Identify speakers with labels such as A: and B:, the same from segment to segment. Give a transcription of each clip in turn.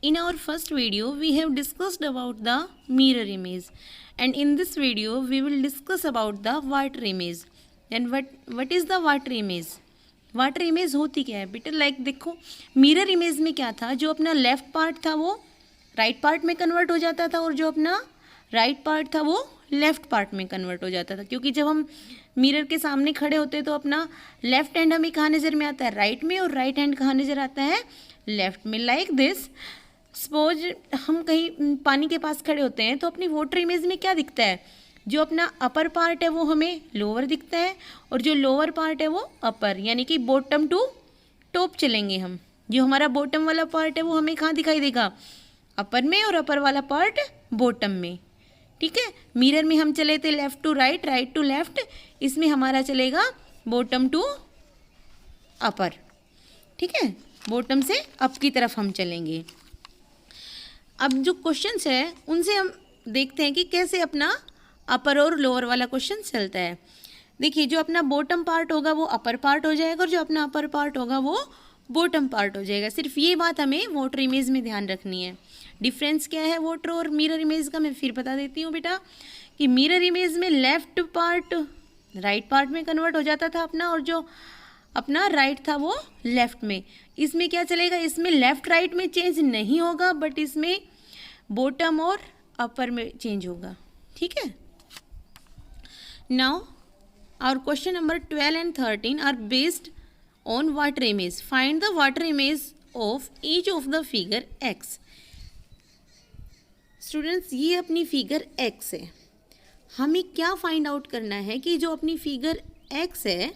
A: In our first video, we have discussed about the mirror image, and in this video, we will discuss about the water image. And what is the water image? Water image होती क्या है बेटा? Like देखो, mirror image में क्या था, जो अपना लेफ्ट पार्ट था वो राइट पार्ट में कन्वर्ट हो जाता था और जो अपना राइट पार्ट था वो लेफ्ट पार्ट में कन्वर्ट हो जाता था। क्योंकि जब हम मिरर के सामने खड़े होते हैं तो अपना लेफ्ट हैंड हमें कहाँ नज़र में आता है? राइट में, और राइट हैंड कहाँ नज़र आता है? लेफ्ट में। लाइक दिस, सपोज हम कहीं पानी के पास खड़े होते हैं तो अपनी वाटर इमेज में क्या दिखता है? जो अपना अपर पार्ट है वो हमें लोअर दिखता है और जो लोअर पार्ट है वो अपर, यानी कि बॉटम टू टॉप चलेंगे हम। जो हमारा बॉटम वाला पार्ट है वो हमें कहाँ दिखाई देगा? अपर में, और अपर वाला पार्ट बॉटम में। ठीक है, मिरर में हम चले थे left to right, right to left, इसमें हमारा चलेगा बॉटम टू अपर। ठीक है, बॉटम से अप की तरफ हम चलेंगे। अब जो क्वेश्चंस है उनसे हम देखते हैं कि कैसे अपना अपर और लोअर वाला क्वेश्चन चलता है। देखिए, जो अपना बॉटम पार्ट होगा वो अपर पार्ट हो जाएगा और जो अपना अपर पार्ट होगा वो बॉटम पार्ट हो जाएगा। सिर्फ ये बात हमें वाटर इमेज में ध्यान रखनी है। डिफरेंस क्या है वाटर और मिरर इमेज का, मैं फिर बता देती हूँ बेटा, कि मिरर इमेज में लेफ्ट पार्ट राइट पार्ट में कन्वर्ट हो जाता था अपना, और जो अपना राइट था वो लेफ्ट में। इसमें क्या चलेगा? इसमें लेफ्ट राइट में चेंज नहीं होगा, बट इसमें बॉटम और अपर में चेंज होगा। ठीक है, now our question number 12 and 13 are based on water image. Find the water image of each of the figure X. Students, ये अपनी फिगर एक्स है। हमें क्या फाइंड आउट करना है कि जो अपनी फिगर एक्स है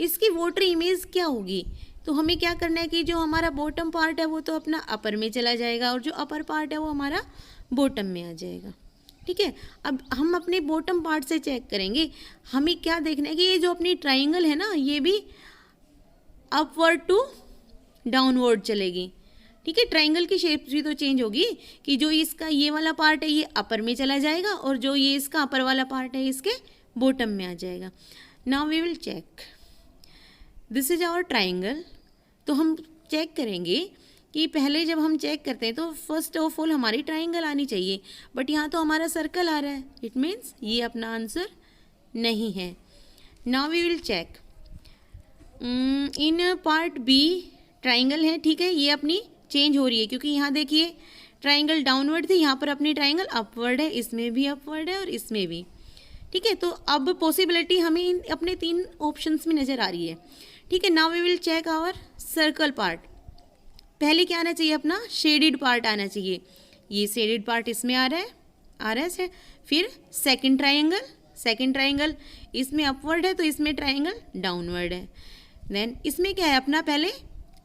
A: इसकी वाटर इमेज क्या होगी। तो हमें क्या करना है कि जो हमारा बॉटम पार्ट है वो तो अपना अपर में चला जाएगा और जो अपर पार्ट है वो हमारा बॉटम में आ जाएगा। ठीक है, अब हम अपने बॉटम पार्ट से चेक करेंगे। हमें क्या देखना है कि ये जो अपनी ट्राइंगल है ना, ये भी अपवर्ड टू डाउनवर्ड चलेगी। ठीक है, ट्राइंगल की शेप भी तो चेंज होगी कि जो इसका ये वाला पार्ट है ये अपर में चला जाएगा और जो ये इसका अपर वाला पार्ट है इसके बॉटम में आ जाएगा। Now we will check, this is our triangle. तो हम चेक करेंगे कि पहले जब हम चेक करते हैं तो फर्स्ट ऑफ ऑल हमारी ट्राइंगल आनी चाहिए, बट यहाँ तो हमारा सर्कल आ रहा है। इट मीन्स ये अपना आंसर नहीं है। Now we will check in part B triangle है। ठीक है, ये अपनी चेंज हो रही है क्योंकि यहाँ देखिए ट्राइंगल डाउनवर्ड थी, यहाँ पर अपनी ट्राइंगल अपवर्ड है, इसमें भी अपवर्ड है और इसमें भी। ठीक है, तो अब पॉसिबिलिटी हमें अपने 3 ऑप्शंस में नज़र आ रही है। ठीक है, now we will check our circle part. पहले क्या आना चाहिए? अपना शेडेड पार्ट आना चाहिए। ये शेडेड पार्ट इसमें आ रहा है। फिर सेकंड ट्राइंगल इसमें अपवर्ड है तो इसमें ट्राइंगल डाउनवर्ड है। देन इसमें क्या है? अपना पहले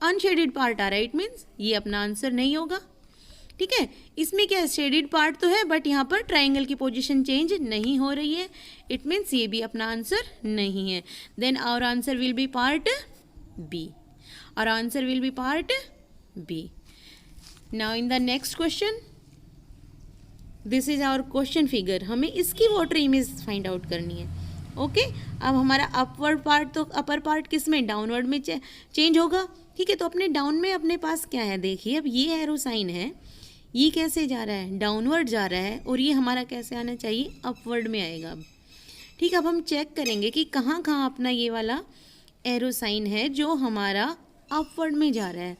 A: अनशेडेड पार्ट आ रहा है। इट मीन्स ये अपना आंसर नहीं होगा। ठीक है, इसमें क्या है? शेडेड पार्ट तो है बट यहाँ पर ट्राइंगल की पोजीशन चेंज नहीं हो रही है। इट मीन्स ये भी अपना आंसर नहीं है। Then our answer will be part B. और answer will be part B. Now in the next question, this is our question figure. हमें इसकी वाटर इमेज फाइंड आउट करनी है। ओके, अब हमारा अपवर्ड पार्ट तो अपर पार्ट किस में? डाउनवर्ड में चेंज होगा। ठीक है, तो अपने डाउन में अपने पास क्या है? देखिए, अब ये एरो साइन है, ये कैसे जा रहा है? डाउनवर्ड जा रहा है, और ये हमारा कैसे आना चाहिए? अपवर्ड में आएगा। अब ठीक है, अब हम चेक करेंगे कि कहाँ कहाँ अपना ये वाला एरो साइन है जो हमारा अपवर्ड में जा रहा है।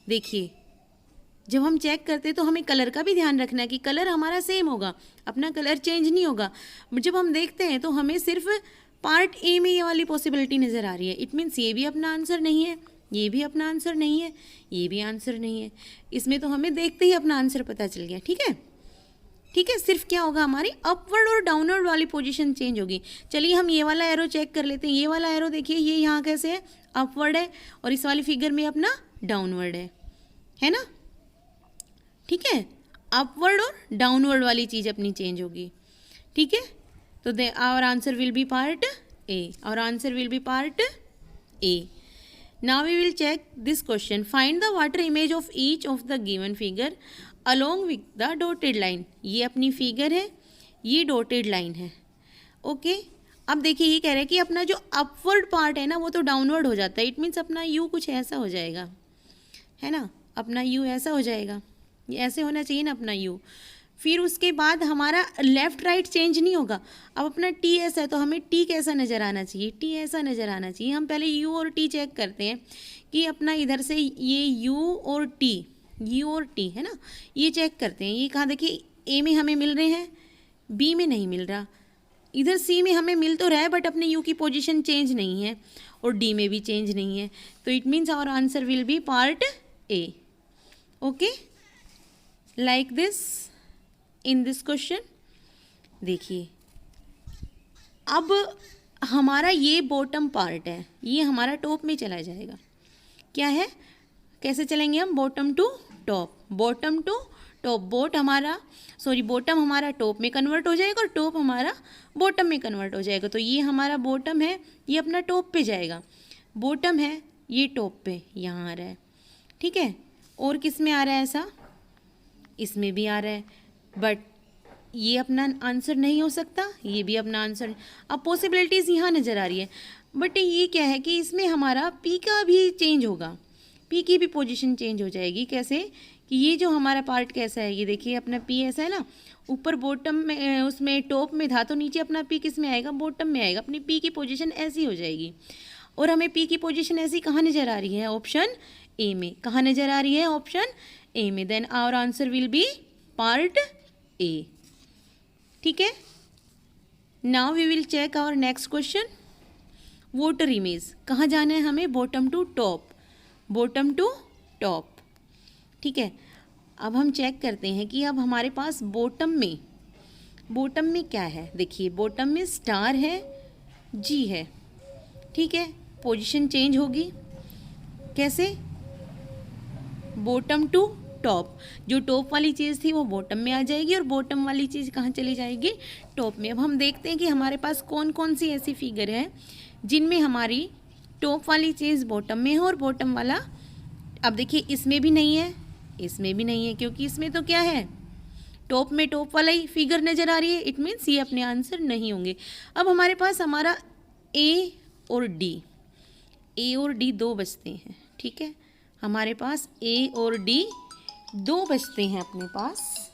A: देखिए, जब हम चेक करते हैं तो हमें कलर का भी ध्यान रखना है कि कलर हमारा सेम होगा, अपना कलर चेंज नहीं होगा। जब हम देखते हैं तो हमें सिर्फ पार्ट ए में ये वाली पॉसिबिलिटी नज़र आ रही है। इट मीन्स ये भी अपना आंसर नहीं है, ये भी अपना आंसर नहीं है, ये भी आंसर नहीं है। इसमें तो हमें देखते ही अपना आंसर पता चल गया। ठीक है, ठीक है, सिर्फ क्या होगा? हमारी अपवर्ड और डाउनवर्ड वाली पोजीशन चेंज होगी। चलिए हम ये वाला एरो चेक कर लेते हैं। ये वाला एरो देखिए, ये यहाँ कैसे है? अपवर्ड है, और इस वाली फिगर में अपना डाउनवर्ड है ना? ठीक है, अपवर्ड और डाउनवर्ड वाली चीज़ अपनी चेंज होगी। ठीक है, तो our answer will be part A. और answer will be part A. Now we will check this question. Find the water image of each of the given figure along with the dotted line. ये अपनी figure है, ये dotted line है। Okay, अब देखिए ये कह रहे हैं कि अपना जो अपवर्ड पार्ट है ना वो तो डाउनवर्ड हो जाता है। इट मीन्स अपना यू कुछ ऐसा हो जाएगा, है ना? अपना यू ऐसा हो जाएगा। ये ऐसे होना चाहिए ना अपना यू। फिर उसके बाद हमारा लेफ़्ट राइट चेंज नहीं होगा। अब अपना टी ऐसा है तो हमें टी कैसा नज़र आना चाहिए, टी ऐसा नज़र आना चाहिए। हम पहले यू और टी चेक करते हैं कि अपना इधर से ये यू और टी है ना, ये चेक करते हैं। ये कहाँ देखिए, ए में हमें मिल रहे हैं, बी में नहीं मिल रहा, इधर सी में हमें मिल तो रहा है बट अपने यू की पोजीशन चेंज नहीं है और डी में भी चेंज नहीं है। तो it means our answer will be part A. Okay, like this in this question. देखिए अब हमारा ये बॉटम पार्ट है, ये हमारा टॉप में चला जाएगा। क्या है, कैसे चलेंगे हम, bottom to top, bottom to top. Bottom हमारा टॉप में कन्वर्ट हो जाएगा और टॉप हमारा बॉटम में कन्वर्ट हो जाएगा। तो ये हमारा बॉटम है, ये अपना टॉप पे जाएगा। बॉटम है, ये टॉप पे यहाँ आ रहा है, ठीक है। और किस में आ रहा है ऐसा, इसमें भी आ रहा है, बट ये अपना आंसर नहीं हो सकता, ये भी अपना आंसर। अब पॉसिबिलिटीज़ यहाँ नज़र आ रही है, बट ये क्या है कि इसमें हमारा पी का भी चेंज होगा, पी की भी पोजीशन चेंज हो जाएगी। कैसे कि ये जो हमारा पार्ट कैसा है, ये देखिए अपना पी ऐसा है ना, ऊपर बॉटम में उसमें टॉप में था तो नीचे अपना पी किस में आएगा, बॉटम में आएगा। अपनी पी की पोजीशन ऐसी हो जाएगी और हमें पी की पोजीशन ऐसी कहाँ नज़र आ रही है, ऑप्शन ए में। कहाँ नज़र आ रही है, ऑप्शन ए में। Then our answer will be part A. ठीक है, now we will check our next question. Water image, कहाँ जाना है हमें, bottom to top, bottom to top. ठीक है, अब हम चेक करते हैं कि अब हमारे पास बॉटम में क्या है। देखिए बॉटम में स्टार है, जी है, ठीक है। पोजीशन चेंज होगी, कैसे, बॉटम टू टॉप। जो टॉप वाली चीज़ थी वो बॉटम में आ जाएगी और बॉटम वाली चीज़ कहाँ चली जाएगी, टॉप में। अब हम देखते हैं कि हमारे पास कौन कौन सी ऐसी फिगर है जिनमें हमारी टॉप वाली चीज़ बॉटम में है और बॉटम वाला, अब देखिए इसमें भी नहीं है, इसमें भी नहीं है, क्योंकि इसमें तो क्या है, टॉप में टॉप वाला ही फिगर नज़र आ रही है। इट मीन्स ये अपने आंसर नहीं होंगे। अब हमारे पास हमारा ए और डी दो बचते हैं, ठीक है। हमारे पास ए और डी दो बचते हैं अपने पास,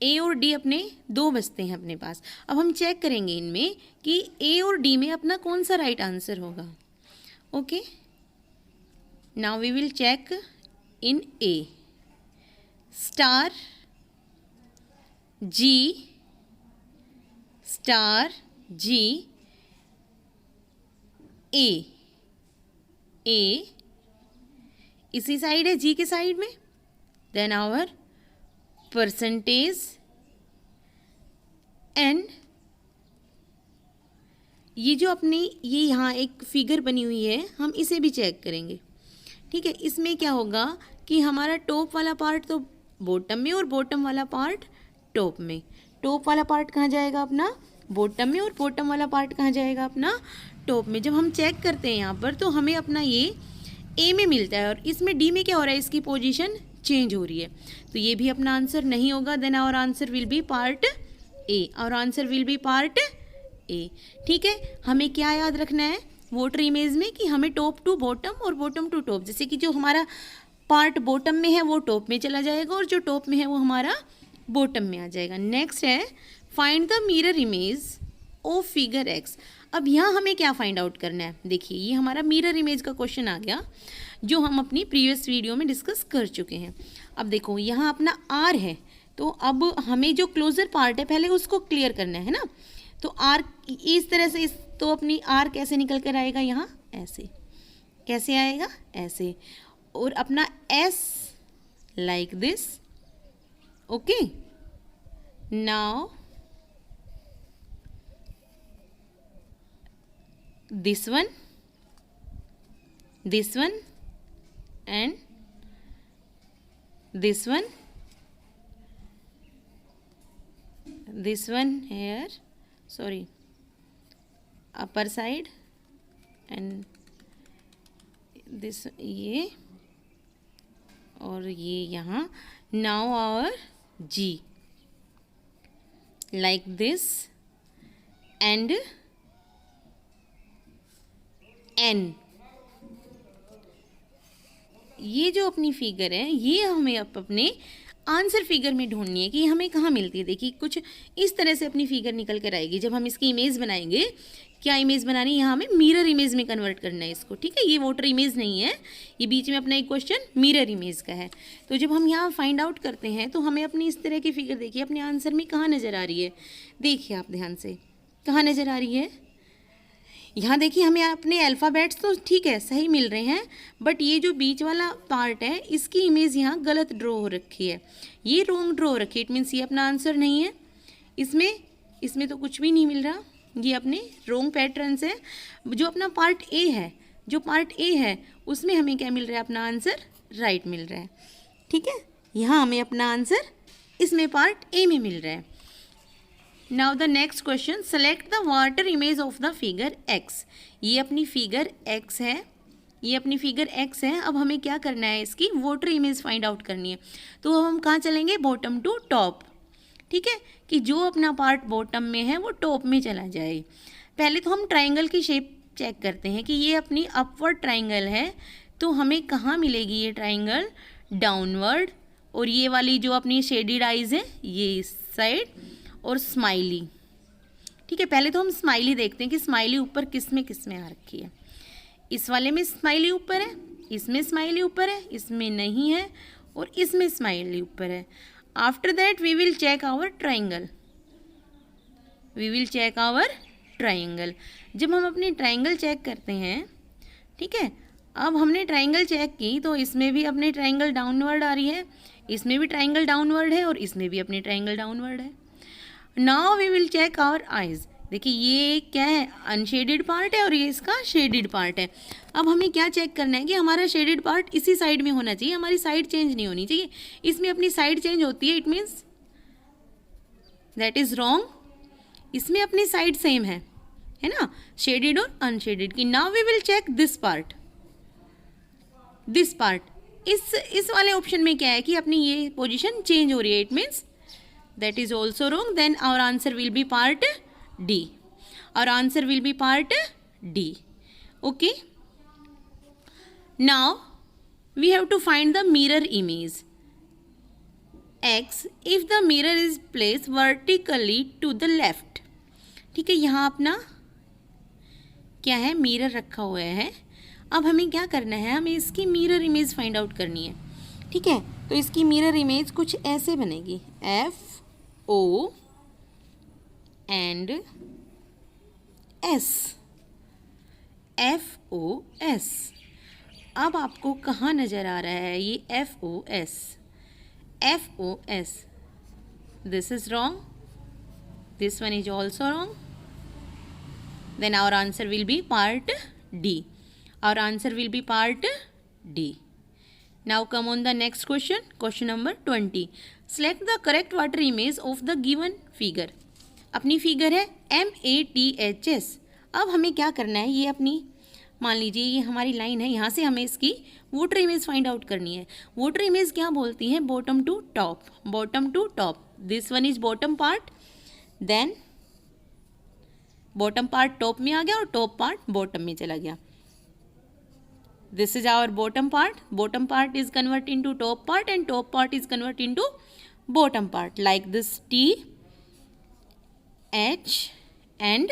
A: ए और डी अपने दो बचते हैं अपने पास। अब हम चेक करेंगे इनमें कि ए और डी में अपना कौन सा राइट आंसर होगा। Okay, now we will check in A, star G, star G, A इसी साइड है, जी के साइड में। देन आवर परसेंटेज एंड ये जो अपनी ये यहाँ एक फिगर बनी हुई है, हम इसे भी चेक करेंगे। ठीक है, इसमें क्या होगा कि हमारा टॉप वाला पार्ट तो बॉटम में और बॉटम वाला पार्ट टॉप में। टॉप वाला पार्ट कहाँ जाएगा अपना, बॉटम में, और बॉटम वाला पार्ट कहाँ जाएगा अपना, टॉप में। जब हम चेक करते हैं यहाँ पर तो हमें अपना ये ए में मिलता है और इसमें डी में क्या हो रहा है, इसकी पोजीशन चेंज हो रही है, तो ये भी अपना आंसर नहीं होगा। Then our answer will be part A, our answer will be part A. ठीक है, हमें क्या याद रखना है वाटर इमेज में कि हमें टॉप टू बॉटम और बॉटम टू टॉप, जैसे कि जो हमारा पार्ट बॉटम में है वो टॉप में चला जाएगा और जो टॉप में है वो हमारा बॉटम में आ जाएगा। नेक्स्ट है find the mirror image of figure x. अब यहाँ हमें क्या फाइंड आउट करना है, देखिए ये हमारा मिरर इमेज का क्वेश्चन आ गया जो हम अपनी प्रीवियस वीडियो में डिस्कस कर चुके हैं। अब देखो यहाँ अपना आर है, तो अब हमें जो क्लोजर पार्ट है पहले उसको क्लियर करना है ना। तो आर इस तरह से, तो अपनी आर कैसे निकल कर आएगा, यहाँ ऐसे, कैसे आएगा, ऐसे, और अपना S like this. Okay, now this one and this one here, sorry, upper side and this, ये और ये यहाँ। now our G like this and N, ये जो अपनी फिगर है ये हमें अपने आंसर फिगर में ढूंढनी है कि हमें कहाँ मिलती है। देखिए कुछ इस तरह से अपनी फिगर निकल कर आएगी। जब हम इसकी इमेज बनाएंगे, क्या इमेज बनानी है, यहाँ हमें मिरर इमेज में कन्वर्ट करना है इसको, ठीक है। ये वाटर इमेज नहीं है, ये बीच में अपना एक क्वेश्चन मिरर इमेज का है। तो जब हम यहाँ फाइंड आउट करते हैं तो हमें अपनी इस तरह की फिगर, देखिए अपने आंसर में कहाँ नज़र आ रही है, देखिए आप ध्यान से कहाँ नज़र आ रही है। यहाँ देखिए हमें अपने अल्फ़ाबेट्स तो ठीक है सही मिल रहे हैं, बट ये जो बीच वाला पार्ट है इसकी इमेज यहाँ गलत ड्रॉ हो रखी है, ये रॉन्ग ड्रॉ हो रखी है। इट मीन्स ये अपना आंसर नहीं है। इसमें तो कुछ भी नहीं मिल रहा, ये अपने रॉन्ग पैटर्न है। जो अपना पार्ट ए है, जो पार्ट ए है उसमें हमें क्या मिल रहा है, अपना आंसर राइट मिल रहा है, ठीक है। यहाँ हमें अपना आंसर इसमें पार्ट ए में मिल रहा है। Now the next question, select the water image of the figure x. ये अपनी फिगर एक्स है, ये अपनी फिगर एक्स है। अब हमें क्या करना है, इसकी वाटर इमेज फाइंड आउट करनी है। तो अब हम कहाँ चलेंगे, बॉटम टू टॉप, ठीक है, कि जो अपना पार्ट बॉटम में है वो टॉप में चला जाए। पहले तो हम ट्राइंगल की शेप चेक करते हैं कि ये अपनी अपवर्ड ट्राइंगल है, तो हमें कहाँ मिलेगी ये ट्राइंगल, डाउनवर्ड। और ये वाली जो अपनी शेडेड आइज है ये इस साइड, और स्माइली, ठीक है। पहले तो हम स्माइली देखते हैं कि स्माइली ऊपर किस में आ रखी है। इस वाले में स्माइली ऊपर है, इसमें स्माइली ऊपर है, इसमें नहीं है, और इसमें स्माइली ऊपर है। After that we will check our triangle, we will check our triangle. जब हम अपनी ट्राइंगल चेक करते हैं, ठीक है, अब हमने ट्राइंगल चेक की तो इसमें भी अपनी ट्राइंगल डाउनवर्ड आ रही है, इसमें भी ट्राइंगल डाउनवर्ड है, और इसमें भी अपनी ट्राइंगल डाउनवर्ड है। Now we will check our eyes. देखिए ये क्या है, अनशेडेड पार्ट है और ये इसका शेडेड पार्ट है। अब हमें क्या चेक करना है कि हमारा शेडेड पार्ट इसी साइड में होना चाहिए, हमारी साइड चेंज नहीं होनी चाहिए। इसमें अपनी साइड चेंज होती है, it means that is wrong. इसमें अपनी साइड सेम है ना, शेडेड और अनशेडेड की। Now we will check this part, this part. इस वाले ऑप्शन में क्या है कि अपनी ये पोजीशन चेंज हो रही है, it means that is also wrong. Then our answer will be part D. Our answer will be part D. Okay. Now we have to find the mirror image X if the mirror is placed vertically to the left. ठीक है, यहाँ अपना क्या है, mirror रखा हुआ है। अब हमें क्या करना है, हमें इसकी मिरर इमेज फाइंड आउट करनी है, ठीक है। तो इसकी मिरर इमेज कुछ ऐसे बनेगी, FO and S, FOS। अब आपको कहाँ नज़र आ रहा है ये FOS, FOS। This is wrong, this one is also wrong. Then our answer will be part D. Our answer will be part D. Now come on the next question, question number 20. Select the correct water image of the given figure. अपनी figure है MATHS। अब हमें क्या करना है, ये अपनी मान लीजिए ये हमारी लाइन है, यहाँ से हमें इसकी वाटर इमेज फाइंड आउट करनी है। वाटर इमेज क्या बोलती है, bottom to top, bottom to top. This one is bottom part, then bottom part top में आ गया और टॉप पार्ट बॉटम में चला गया। This is our bottom part. Bottom part is converted into top part and top part is converted into bottom part. Like this T, H and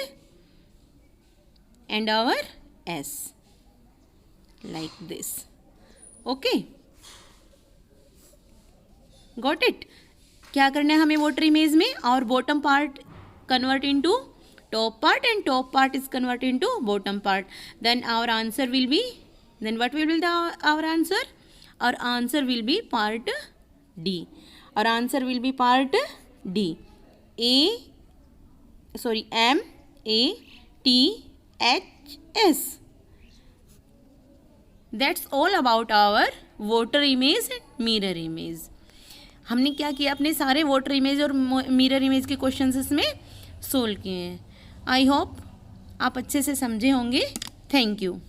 A: our S. Like this. Okay. Got it? क्या करना है हमें water image में, और bottom part convert into top part and top part is converted into bottom part. Then our answer will be, then what will be our answer? Our answer will be part D. Our answer will be part D. MATHS. That's all about our water image and mirror image. हमने क्या किया, अपने सारे water image और mirror image के questions इसमें solve किए हैं। आई होप आप अच्छे से समझे होंगे। Thank you.